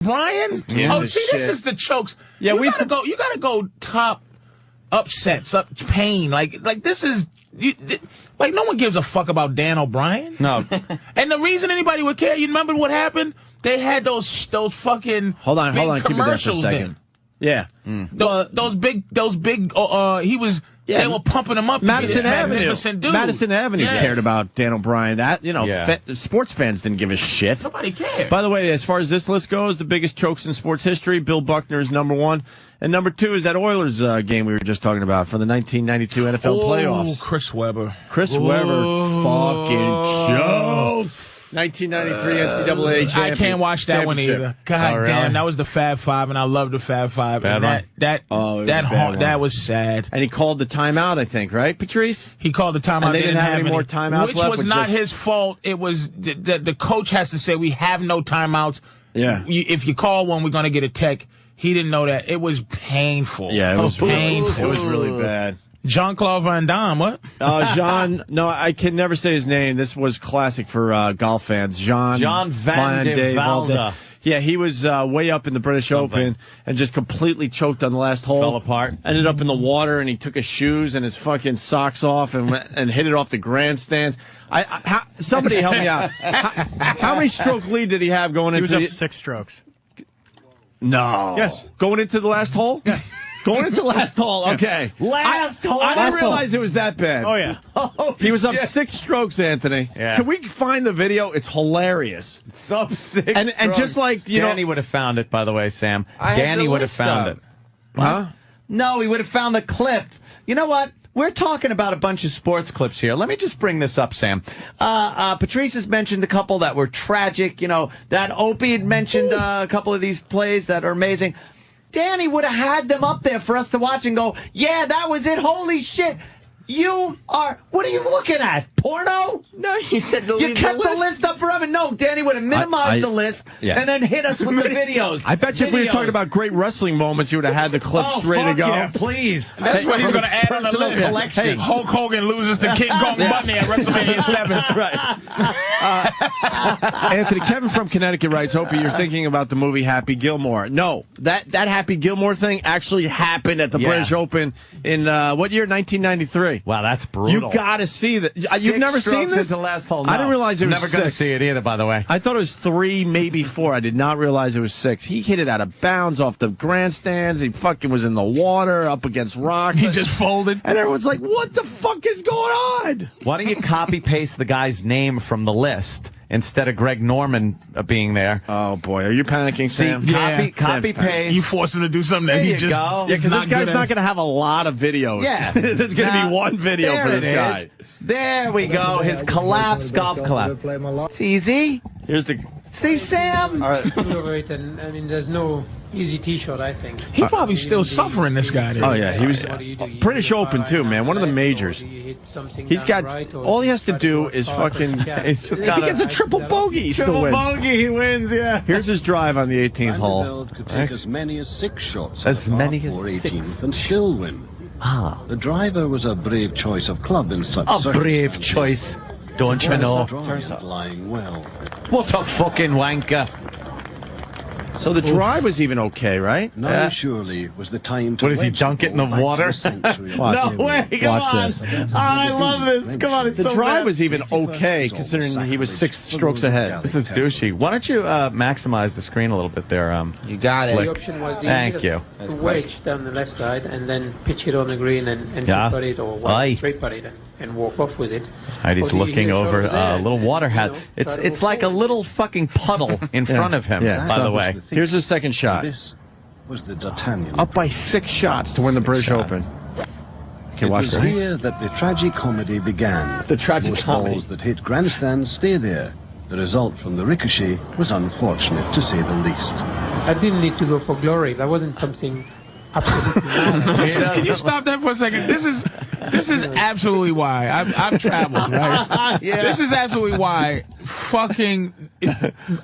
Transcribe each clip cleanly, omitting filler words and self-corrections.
Brian? Oh, see, this is the chokes. Yeah, you gotta go top upsets, up pain. Like this is like no one gives a fuck about Dan O'Brien. No. And the reason anybody would care, you remember what happened? They had those fucking hold on, keep it there for a commercials second. Yeah. Those big he was they were pumping him up. Madison Avenue. Madison Avenue Yes. cared about Dan O'Brien. That sports fans didn't give a shit. Nobody cared. By the way, as far as this list goes, the biggest chokes in sports history, Bill Buckner is number 1. And number 2 is that Oilers game we were just talking about for the 1992 NFL playoffs. Chris Webber. Chris Webber fucking choked. 1993 NCAA champion. I can't watch that one either. God damn, that was the Fab Five, and I love the Fab Five. Bad And that was sad. And he called the timeout, I think, right, Patrice? He called the timeout. And they didn't have any more timeouts which left. Which was not his fault. It was the coach has to say we have no timeouts. Yeah. If you call one, we're going to get a tech. He didn't know that. It was painful. Yeah, it was painful. It was really bad. Jean-Claude Van Damme, what? Jean, no, I can never say his name. This was classic for golf fans. Jean Van de Valde. Yeah, he was way up in the British Open and just completely choked on the last hole. Fell apart. Ended up in the water, and he took his shoes and his fucking socks off and hit it off the grandstands. Somebody help me out. How many stroke lead did he have going into? He was up 6 strokes. No. Yes. Going into the last hole? Yes. Going into the last hole, okay. Last hole. I didn't realize it was that bad. Oh, yeah. He was up 6 strokes, Anthony. Yeah. Can we find the video? It's hilarious. It's up 6 And just like, Danny would have found it, by the way, Sam. Danny would have found it. Huh? No, he would have found the clip. You know what? We're talking about a bunch of sports clips here. Let me just bring this up, Sam. Patrice has mentioned a couple that were tragic. You know, that Opie had mentioned a couple of these plays that are amazing. Danny would have had them up there for us to watch and go, yeah, that was it. Holy shit. What are you looking at? Porno? No, you said You kept the list up forever. No, Danny would have minimized the list and then hit us with the videos. I bet you if we were talking about great wrestling moments, you would have had the clips ready to go. Yeah, please. That's what he's going to add on the list. Collection. Hey, Hulk Hogan loses to King Kong Bundy at WrestleMania 7. Right. Anthony, Kevin from Connecticut writes, Opie, you're thinking about the movie Happy Gilmore. No, that Happy Gilmore thing actually happened at the British Open in, what year? 1993. Wow, that's brutal. You got to see that. You've never seen this? The last hole. No. I didn't realize it was never going to see it either, by the way. I thought it was 3, maybe 4. I did not realize it was 6. He hit it out of bounds off the grandstands. He fucking was in the water, up against rocks. He just folded. And everyone's like, what the fuck is going on? Why don't you copy-paste the guy's name from the list instead of Greg Norman being there? Oh, boy. Are you panicking, Sam? Copy-paste. You forced him to do something that he just... go. Yeah, because this guy's not going to have a lot of videos. Yeah. There's going to be one video for this guy. There we go. His collapse, golf collapse. It's easy. Here's the... See, Sam? All right. I mean, there's no easy tee-shot, I think. He probably still suffering, this guy. Oh, yeah. He was British Open, too, man. One of the majors. He's got... All he has to do is fucking... He's just if he gets a triple bogey, he still wins. Triple bogey, he wins, yeah. Here's his drive on the 18th hole. Could take as many as 6 shots as many as 18th and still win. Ah. The driver was a brave choice of club in such A brave choice, don't you know? Lying well. What a fucking wanker. So the drive was even okay, right? Now surely was the time to... What does he dunk it in the water? No way, come on. This. I love this. Come on, it's the so drive bad. was even okay, considering he was 6 strokes ahead. This is douchey. Why don't you maximize the screen a little bit there? You got it. The option was Thank you. wedge down the left side and then pitch it on the green and two-putt it or straight-putt it and walk off with it. Heidi's looking over a little water hat. It's like a little fucking puddle in front of him, by the way. Here's the second shot. This was the D'Artagnan. Up by 6 shots to win the British Open. Okay, It watch was this. here that the tragic comedy began. The tragic Most comedy. balls that hit grandstands stay there. The result from the ricochet was unfortunate, to say the least. I didn't need to go for glory. That wasn't something absolutely Can you stop that for a second? This is absolutely why I've traveled, right? This is absolutely why fucking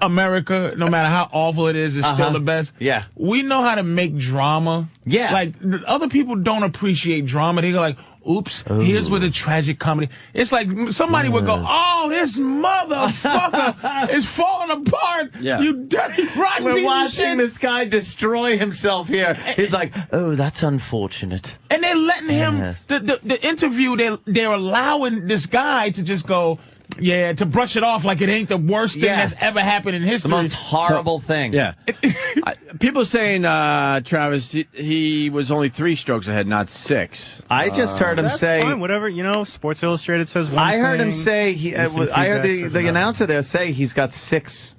America, no matter how awful it is still the best. Yeah. We know how to make drama. Yeah. Like, other people don't appreciate drama. They go like, oops, here's where the tragic comedy. It's like somebody would go, oh, this motherfucker is falling apart. Yeah. You dirty, rotten We're piece of watching shit. this guy destroy himself here. He's like, oh, that's unfortunate. And they're letting him, Yes. the interview, they're allowing this guy to just go, yeah, to brush it off like it ain't the worst thing that's ever happened in history. The most horrible thing. Yeah. People saying, Travis, he was only 3 strokes ahead, not 6. I just heard him say... Fine, whatever, Sports Illustrated says one I heard thing, him say... I heard the announcer there say he's got 6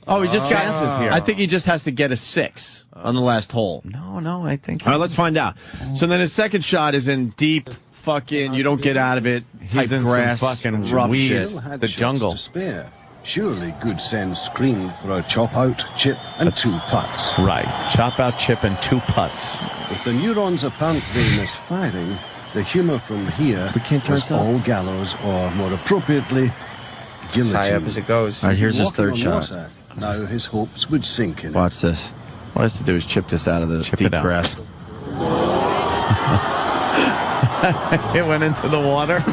Oh, he just got chances here. I think he just has to get a 6 on the last hole. No, I think... All right, let's find out. So then his second shot is in deep fucking, you don't get out of it, type He's in grass, some fucking rough weeds. shit. Had The shots jungle. to spare. Surely good sense screamed for a chop out, chip, and 2 putts. Right. Chop out, chip, and 2 putts. With the neurons apparently misfiring, the humour from here We can't turn was this up. all gallows, or more appropriately, guillotine. High up as it goes. All right, here's his Walking third on shot. water, now his hopes would sink in it. Watch this. All he has to do is chip this out of the Chip deep it out. grass. It went into the water.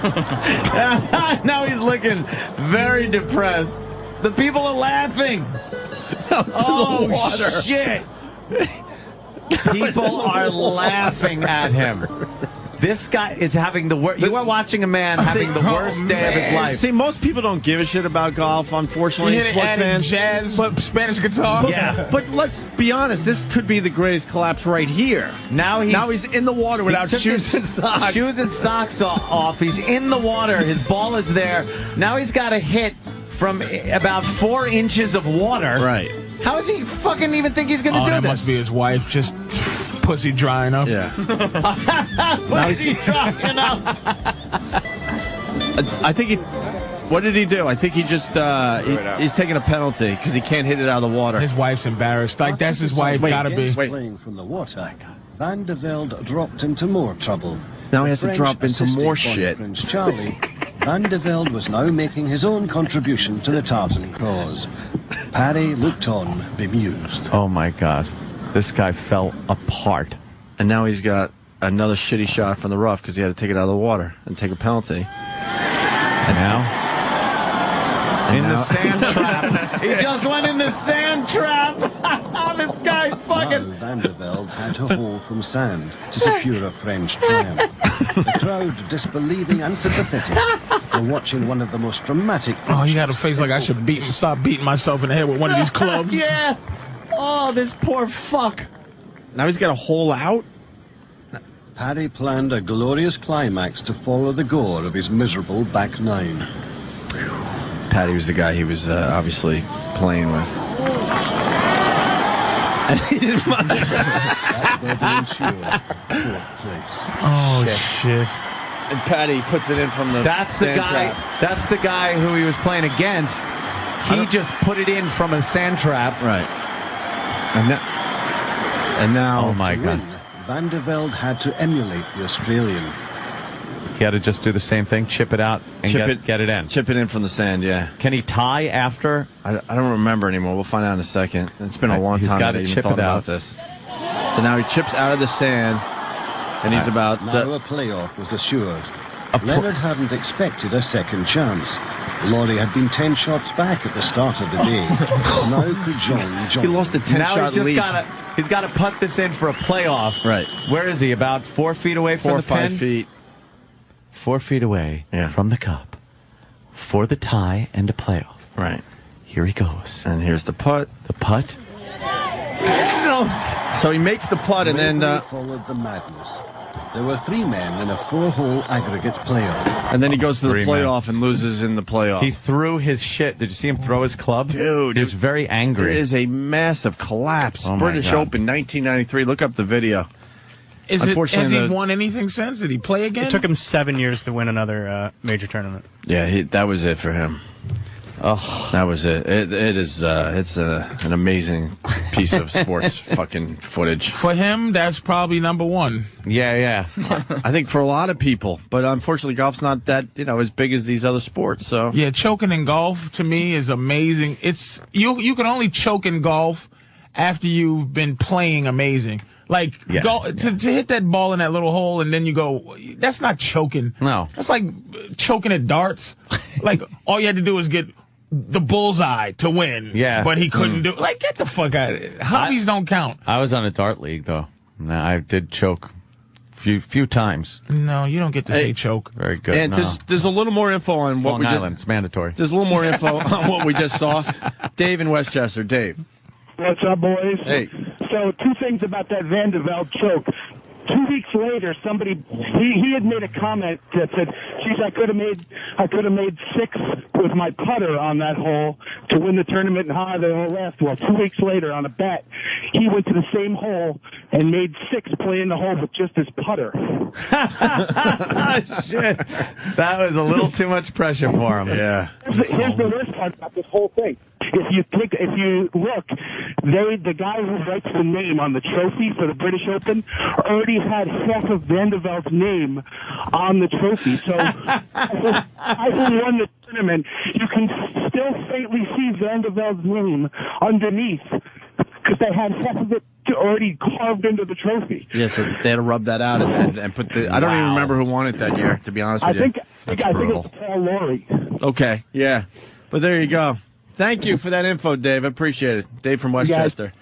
Now he's looking very depressed. The people are laughing. Oh, shit. People are laughing at him. This guy is having the worst. You are watching a man having the worst day of his life. See, most people don't give a shit about golf, unfortunately. Sports fans. Jazz, Spanish guitar. Yeah. But let's be honest, this could be the greatest collapse right here. Now he's in the water without took shoes his and socks. Shoes and socks off. He's in the water. His ball is there. Now he's got a hit from about 4 inches of water. Right. How does he fucking even think he's going to do that this? must be his wife, just pussy drying up. Yeah. Pussy drying up. I think he... What did he do? I think he just... he's taking a penalty because he can't hit it out of the water. His wife's embarrassed. Like, that's his wife. Wait, Gotta be. wait. Playing from the water, Van de Velde dropped into more trouble. Now he has to French drop into assistant more Bonnie shit. Prince Charlie, Van de Velde was now making his own contribution to the Tartan cause. Parry looked on, bemused. Oh, my God. This guy fell apart. And now he's got another shitty shot from the rough because he had to take it out of the water and take a penalty. And now? The sand trap. He just went in the sand trap. This guy fucking... Now Van de Velde had to haul from sand to secure a French triumph. The crowd, disbelieving and sympathetic, were watching one of the most dramatic... Oh, he had a face like I should stop beating myself in the head with one of these clubs. Yeah. Oh, this poor fuck. Now he's got a hole out? Parry planned a glorious climax to follow the gore of his miserable back 9. Patty was the guy he was obviously playing with. And he didn't mind. That will ensure fourth place. Oh, shit. And Patty puts it in from the That's the sand guy. trap. That's the guy who he was playing against. He just put it in from a sand trap. Right. And now Oh my To God. win, Van de Velde had to emulate the Australian. He had to just do the same thing, chip it out, and get it in. Chip it in from the sand, yeah. Can he tie after? I don't remember anymore. We'll find out in a second. It's been a long He's time gotta that I even chip thought it about out. this. So now he chips out of the sand, and he's about... Now a playoff was assured. A pl- Leonard hadn't expected a second chance. Laurie had been 10 shots back at the start of the day. Now could John join. he lost a 10-shot lead. He's got to putt this in for a playoff. Right. Where is he? About 4 feet away from 4 or the 5 pin? feet. 4 feet away Yeah. from the cup for the tie and a playoff. Right. Here he goes. And here's the putt. The putt. So he makes the putt, and then... Bravery followed the madness. There were 3 men in a 4-hole aggregate playoff. And then he goes to the 3 playoff and loses in the playoff. He threw his shit. Did you see him throw his club? Dude, he was very angry. It is a massive collapse. Oh, my British God. Open, 1993. Look up the video. Has Unfortunately, he won anything since? Did he play again? It took him 7 years to win another major tournament. Yeah, that was it for him. Oh, that was it. It is. It's an amazing piece of sports fucking footage. For him, that's probably number one. Yeah. I think for a lot of people, but unfortunately, golf's not that as big as these other sports. So yeah, choking in golf to me is amazing. It's you can only choke in golf after you've been playing amazing. Like, to hit that ball in that little hole and then you go, that's not choking. No. That's like choking at darts. Like, all you had to do was get the bullseye to win. Yeah. But he couldn't do it. Like, get the fuck out of it. Hobbies don't count. I was on a dart league, though. I did choke few times. No, you don't get to say choke. Very good. And there's a little more info on what Long Island. It's mandatory. There's a little more info on what we just saw. Dave in Westchester. Dave. What's up, boys? Hey. So, two things about that Van de Velde choke. 2 weeks later, he had made a comment that said, "Geez, I could have made 6 with my putter on that hole to win the tournament and how they all left." Well, 2 weeks later, on a bet, he went to the same hole and made 6 playing the hole with just his putter. Shit, that was a little too much pressure for him. Yeah. Here's the worst part about this whole thing. If you look, the guy who writes the name on the trophy for the British Open already had half of Van de Velde's name on the trophy. So, as he won the tournament, you can still faintly see Van de Velde's name underneath because they had half of it already carved into the trophy. Yeah, so they had to rub that out and put the. I don't even remember who won it that year, to be honest with you. I think it was Paul Laurie. Okay, yeah, but there you go. Thank you for that info, Dave. I appreciate it. Dave from Westchester.